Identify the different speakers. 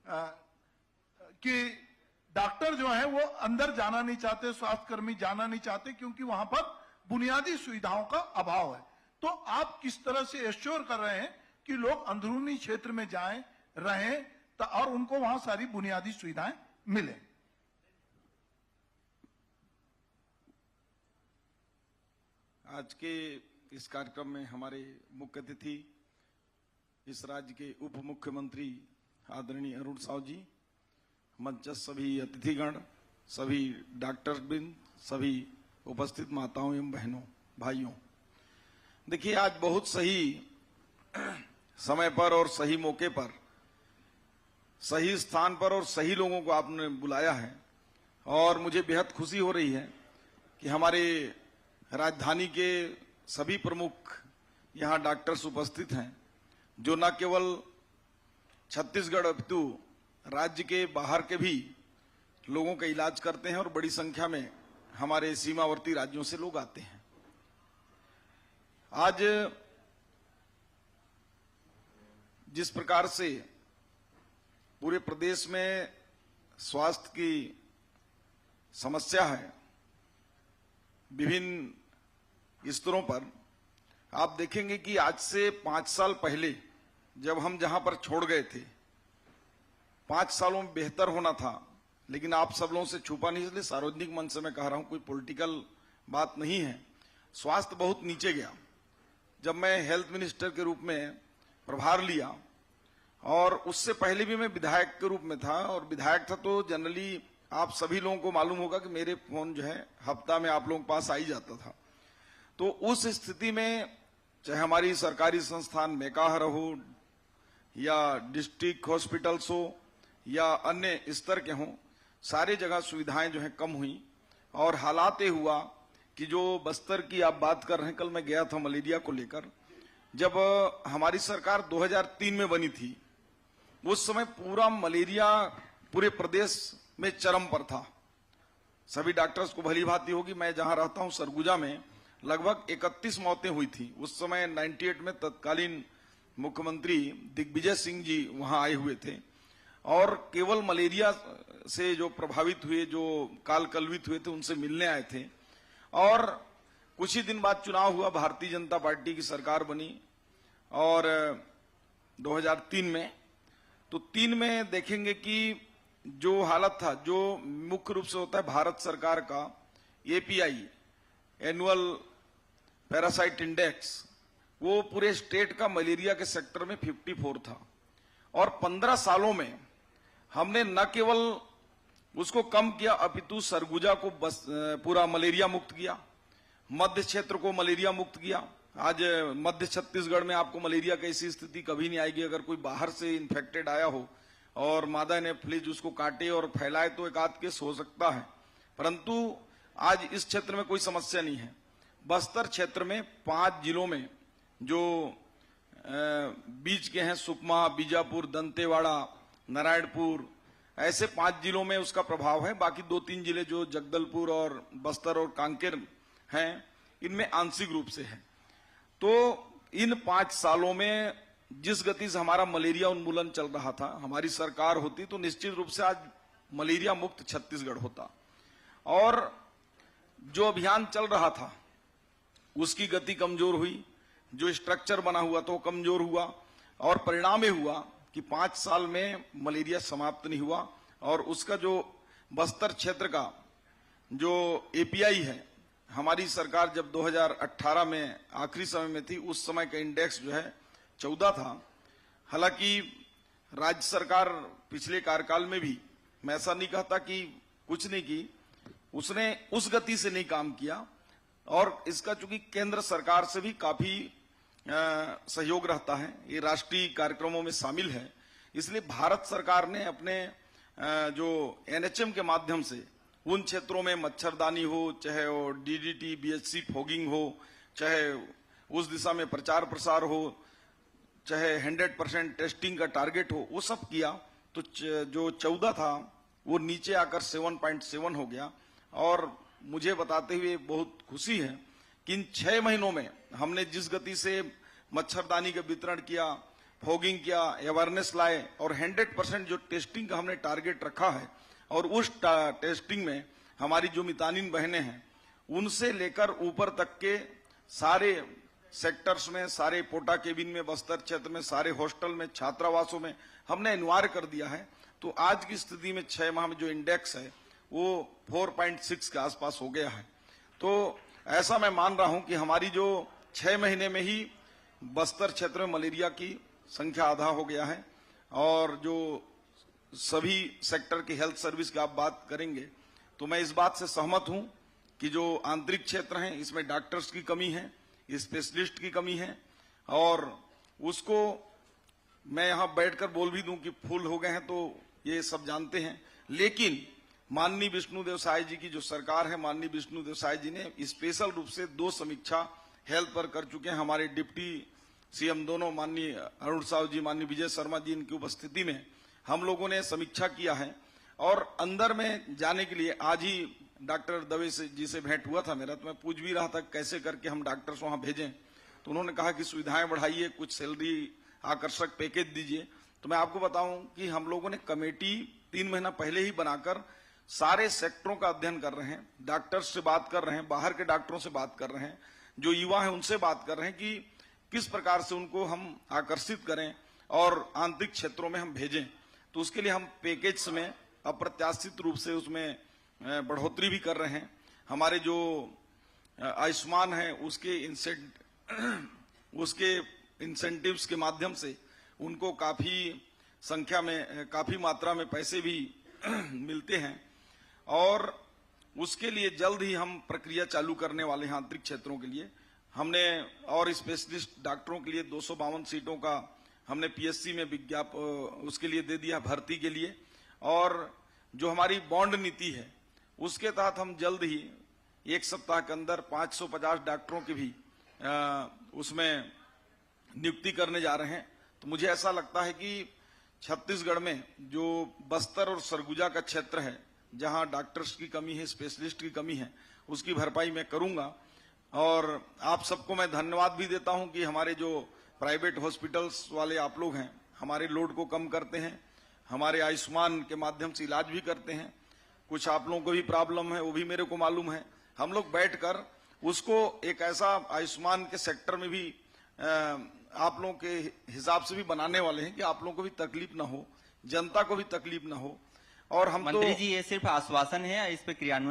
Speaker 1: कि डॉक्टर जो है वो अंदर जाना नहीं चाहते, स्वास्थ्यकर्मी जाना नहीं चाहते, क्योंकि वहां पर बुनियादी सुविधाओं का अभाव है। तो आप किस तरह से एश्योर कर रहे हैं कि लोग अंदरूनी क्षेत्र में जाएं, रहें और उनको वहां सारी बुनियादी सुविधाएं मिले?
Speaker 2: आज के इस कार्यक्रम में हमारे मुख्य अतिथि इस राज्य के उप मुख्यमंत्री आदरणीय अरुण साव जी, मंच सभी अतिथिगण, सभी डॉक्टर बिंद, सभी उपस्थित माताओं एवं बहनों, भाइयों, देखिए आज बहुत सही समय पर और सही मौके पर, सही स्थान पर और सही लोगों को आपने बुलाया है। और मुझे बेहद खुशी हो रही है कि हमारे राजधानी के सभी प्रमुख यहाँ डॉक्टर्स उपस्थित हैं, जो न केवल छत्तीसगढ़ अपितु राज्य के बाहर के भी लोगों का इलाज करते हैं और बड़ी संख्या में हमारे सीमावर्ती राज्यों से लोग आते हैं। आज जिस प्रकार से पूरे प्रदेश में स्वास्थ्य की समस्या है विभिन्न स्तरों पर, आप देखेंगे कि आज से 5 साल पहले जब हम जहां पर छोड़ गए थे, 5 सालों में बेहतर होना था, लेकिन आप सब लोगों से छुपा नहीं, इसलिए सार्वजनिक मंच से मैं कह रहा हूं, कोई पॉलिटिकल बात नहीं है। स्वास्थ्य बहुत नीचे गया। जब मैं हेल्थ मिनिस्टर के रूप में प्रभार लिया, और उससे पहले भी मैं विधायक के रूप में था, और विधायक था तो जनरली आप सभी लोगों को मालूम होगा कि मेरे फोन जो है हफ्ता में आप लोगों के पास आ ही जाता था। तो उस स्थिति में चाहे हमारी सरकारी संस्थान मेकाहार हो या डिस्ट्रिक्ट हॉस्पिटल्स हो या अन्य स्तर के हों, सारे जगह सुविधाएं जो है कम हुई। और हालात ये हुआ कि जो बस्तर की आप बात कर रहे हैं, कल मैं गया था मलेरिया को लेकर, जब हमारी सरकार 2003 में बनी थी, उस समय पूरा मलेरिया पूरे प्रदेश में चरम पर था। सभी डॉक्टर्स को भली भांति होगी, मैं जहां रहता हूं सरगुजा में लगभग 31 मौतें हुई थी। उस समय 98 में तत्कालीन मुख्यमंत्री दिग्विजय सिंह जी वहां आए हुए थे, और केवल मलेरिया से जो प्रभावित हुए, जो काल कलवित हुए थे, उनसे मिलने आए थे। और कुछ ही दिन बाद चुनाव हुआ, भारतीय जनता पार्टी की सरकार बनी, और 2003 में, तो 3 में देखेंगे कि जो हालत था, जो मुख्य रूप से होता है भारत सरकार का एपीआई, एनुअल पैरासाइट इंडेक्स, वो पूरे स्टेट का मलेरिया के सेक्टर में 54 था। और 15 सालों में हमने न केवल उसको कम किया, अपितु सरगुजा को बस पूरा मलेरिया मुक्त किया, मध्य क्षेत्र को मलेरिया मुक्त किया। आज मध्य छत्तीसगढ़ में आपको मलेरिया की ऐसी स्थिति कभी नहीं आएगी। अगर कोई बाहर से इन्फेक्टेड आया हो और मादा ने फ्लिज उसको काटे और फैलाए तो एक आध केस हो सकता है, परंतु आज इस क्षेत्र में कोई समस्या नहीं है। बस्तर क्षेत्र में 5 जिलों में जो बीच के हैं, सुकमा, बीजापुर, दंतेवाड़ा, नारायणपुर, ऐसे 5 जिलों में उसका प्रभाव है। बाकी 2-3 जिले जो जगदलपुर और बस्तर और कांकेर हैं, इनमें आंशिक रूप से है। तो इन 5 सालों में जिस गति से हमारा मलेरिया उन्मूलन चल रहा था, हमारी सरकार होती तो निश्चित रूप से आज मलेरिया मुक्त छत्तीसगढ़ होता। और जो अभियान चल रहा था उसकी गति कमजोर हुई, जो स्ट्रक्चर बना हुआ था वो कमजोर हुआ, और परिणाम ये हुआ कि 5 साल में मलेरिया समाप्त नहीं हुआ। और उसका जो बस्तर क्षेत्र का जो एपीआई है, हमारी सरकार जब 2018 में आखिरी समय में थी, उस समय का इंडेक्स जो है 14 था। हालांकि राज्य सरकार पिछले कार्यकाल में भी, मैं ऐसा नहीं कहता कि कुछ नहीं की, उसने उस गति से नहीं काम किया। और इसका चूंकि केंद्र सरकार से भी काफी सहयोग रहता है, ये राष्ट्रीय कार्यक्रमों में शामिल है, इसलिए भारत सरकार ने अपने जो एनएचएम के माध्यम से उन क्षेत्रों में मच्छरदानी हो, चाहे वो डीडीटी, बीएचसी फॉगिंग हो, चाहे उस दिशा में प्रचार प्रसार हो, चाहे 100% टेस्टिंग का टारगेट हो, वो सब किया। तो जो 14 था वो नीचे आकर 7.7 हो गया। और मुझे बताते हुए बहुत खुशी है कि इन 6 महीनों में हमने जिस गति से मच्छरदानी का वितरण किया, फॉगिंग किया, अवेयरनेस लाए और 100% जो टेस्टिंग का हमने टारगेट रखा है, और उस टेस्टिंग में हमारी जो मितानिन बहनें हैं उनसे लेकर ऊपर तक के सारे सेक्टर्स में, सारे पोटा केबिन में, बस्तर क्षेत्र में, सारे हॉस्टल में, छात्रावासों में हमने अनिवार्य कर दिया है। तो आज की स्थिति में 6 माह में जो इंडेक्स है वो 4.6 के आसपास हो गया है। तो ऐसा मैं मान रहा हूं कि हमारी जो 6 महीने में ही बस्तर क्षेत्र में मलेरिया की संख्या आधा हो गया है। और जो सभी सेक्टर की हेल्थ सर्विस की आप बात करेंगे तो मैं इस बात से सहमत हूं कि जो आंतरिक क्षेत्र हैं इसमें डॉक्टर्स की कमी है, स्पेशलिस्ट की कमी है, और उसको मैं यहां बैठकर बोल भी दूं कि फुल हो गए हैं तो ये सब जानते हैं। लेकिन माननीय विष्णुदेव साय जी की जो सरकार है, माननीय विष्णुदेव साय जी ने स्पेशल रूप से 2 समीक्षा हेल्थ पर कर चुके हैं। हमारे डिप्टी सीएम दोनों, माननीय अरुण साहु जी, माननीय विजय शर्मा जी, इनकी उपस्थिति में हम लोगों ने समीक्षा किया है। और अंदर में जाने के लिए आज ही डॉक्टर दवे जी से भेंट हुआ था मेरा, तो मैं पूछ भी रहा था कैसे करके हम डॉक्टर्स वहां भेजें। तो उन्होंने कहा कि सुविधाएं बढ़ाइए, कुछ सैलरी आकर्षक पैकेज दीजिए। तो मैं आपको बताऊं कि हम लोगों ने कमेटी 3 महीना पहले ही बनाकर सारे सेक्टरों का अध्ययन कर रहे हैं, डॉक्टर्स से बात कर रहे हैं, बाहर के डॉक्टरों से बात कर रहे हैं, जो युवा हैं उनसे बात कर रहे हैं कि किस प्रकार से उनको हम आकर्षित करें और आंतरिक क्षेत्रों में हम भेजें। तो उसके लिए हम पैकेज में अप्रत्याशित रूप से उसमें बढ़ोतरी भी कर रहे हैं। हमारे जो आयुष्मान है उसके इंसेंटिव्स के माध्यम से उनको काफी संख्या में, काफी मात्रा में पैसे भी मिलते हैं। और उसके लिए जल्द ही हम प्रक्रिया चालू करने वाले हैं। आंतरिक क्षेत्रों के लिए हमने और स्पेशलिस्ट डॉक्टरों के लिए 252 सीटों का हमने पीएससी में उसके लिए दे दिया भर्ती के लिए। और जो हमारी बॉन्ड नीति है उसके तहत हम जल्द ही 1 सप्ताह के अंदर 550 डॉक्टरों की भी उसमें नियुक्ति करने जा रहे हैं। तो मुझे ऐसा लगता है कि छत्तीसगढ़ में जो बस्तर और सरगुजा का क्षेत्र है, जहां डॉक्टर्स की कमी है, स्पेशलिस्ट की कमी है, उसकी भरपाई मैं करूंगा। और आप सबको मैं धन्यवाद भी देता हूं कि हमारे जो प्राइवेट हॉस्पिटल्स वाले आप लोग हैं, हमारे लोड को कम करते हैं, हमारे आयुष्मान के माध्यम से इलाज भी करते हैं। कुछ आप लोगों को भी प्रॉब्लम है, वो भी मेरे को मालूम है। हम लोग बैठकर उसको एक ऐसा आयुष्मान के सेक्टर में भी आप लोगों के हिसाब से भी बनाने वाले हैं कि आप लोगों को भी तकलीफ ना हो, जनता को भी तकलीफ ना हो। और हम
Speaker 3: मंत्री जी, ये सिर्फ आश्वासन है, इस पे क्रियान्वयन